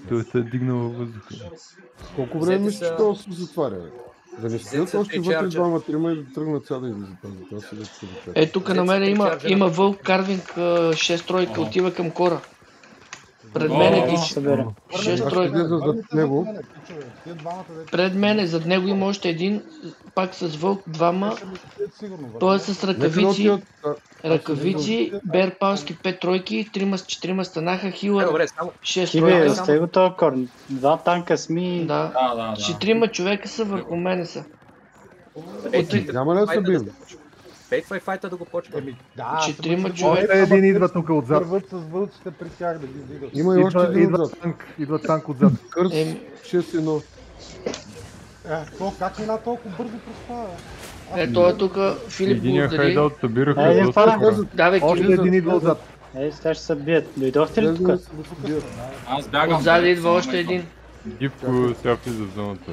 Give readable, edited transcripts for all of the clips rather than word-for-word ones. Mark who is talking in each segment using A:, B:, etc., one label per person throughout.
A: Той се е дигнал във въздуха.
B: Колко време мислиш, че това се затваря? Бе? Да не стоят още вътре двама-трима и да тръгнат сега да излизат тази. Това се да чака.
C: Е, тук на мен има вълк карвинг 6 тройка, отива към кора. Пред мен е 6 тройка.
B: Зад него.
C: Пред мен зад него има още един, пак с вълк, двама. Той е с ръкавици, берпалски 5 тройки, 3 станаха, хилър 6
D: Киве,
C: тройка.
D: сте го този корн. 2 танка сми.
C: Да. 4 човека са върху мене са.
B: Няма ли да се бием?
E: Бейтвай файта да го почне.
C: 4 човека.
A: Още един идва тук отзад.
B: Върват с вълците при тях да ги дигат. Има и още един отзад.
A: Идва танк отзад.
B: Кърс 6-1. Как мина толкова бързо проспава?
C: Той е тук, Филип го
A: Единия
C: удари.
A: хайдаут събираха
D: Айде,
A: доста
D: пара.
A: хора.
C: Давай,
A: Още
C: Кирил.
A: един идва отзад.
D: Сега ще се бият. Дойдохте ли тук?
F: Аз бягам.
C: Отзади идва още един.
A: Дивко сега влиза в зоната.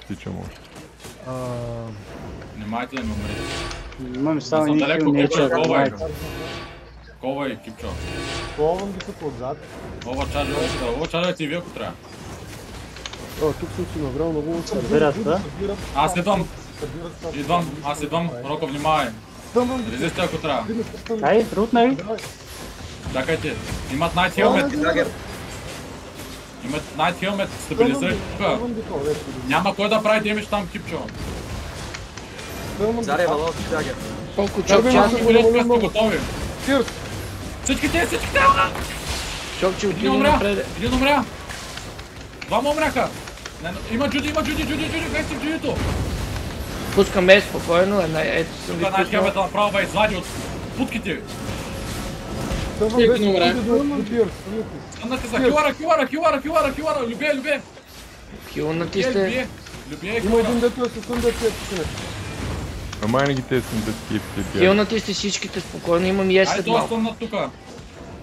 A: Стичам още.
F: Внимайте да ме умрете.
D: Имам само
F: Съм
D: един
F: далеко,
D: хил нече.
F: Ковай, Кипчо.
B: Плувам ги тук отзад.
F: Ова чарджа ти ви ако трябва.
B: Тук съм си набрал много.
D: Събират, да?
F: Аз идвам, Роко, внимавай. Резисти ако трябва.
D: Ай, рутнай.
F: Чакайте, имат Night Helmet. Имат Night Helmet, стабилизирайте тук. Няма кой да прави демидж там, Кипчо.
E: Заря валот, Джагер.
C: Колко чокче?
F: Аз сте готови. Всичките!
C: Чокче
F: Един
C: отиде напред.
F: умря! Двама умряха! Има Джуди, как си в Джудито?
C: Пускам е спокойно, ето съм ви
F: Тук Night
C: пуснал.
F: Helmet да направя да извади от путките. Стъннате за хилара! Любе!
C: Хилнати сте.
F: Любе,
B: Има един дето е съвсем дето е тук.
A: Ама не ги те съм да скипте.
C: Хилнати сте всичките спокойно, имам и
F: Айде
C: след
F: то
C: малко.
F: стъннат тука.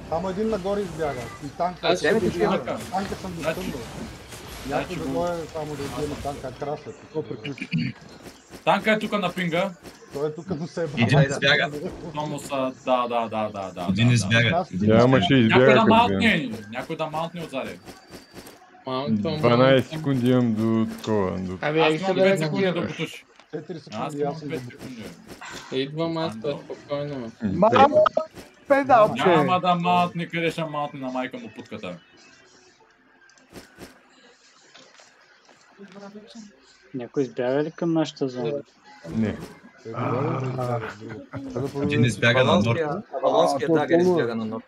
B: Само един нагоре избяга. И танка.
F: Аз ще го чакам.
B: Танка съм достъпнал. Някой да дойде само да изгледа танка, краса. Какво приключи?
F: Танка е тука на пинга.
B: Той е тук до себе.
G: Един избяга.
F: Само са... Да.
G: Един избяга.
A: Няма ще
F: Някой
A: избяга
F: да
A: как бе.
F: маунтни! Някой да маунтни отзади.
A: 12 секунди имам до такова.
C: Ами,
F: Аз
C: ай
F: имам
C: събера
F: 5 секунди
C: такива.
F: да потуши.
B: 4
F: Аз
B: секунди, аз
F: имам
B: съм
F: 5 секунди.
H: Идвам аз спокойно.
A: Мамо! Педалче!
F: Няма да маунтни, къде ще маунтни на майка му путката.
D: Някой избяга ли към нашата зона?
A: Не.
G: Един избяга на норд.
E: Авалонския дагер избяга на норд.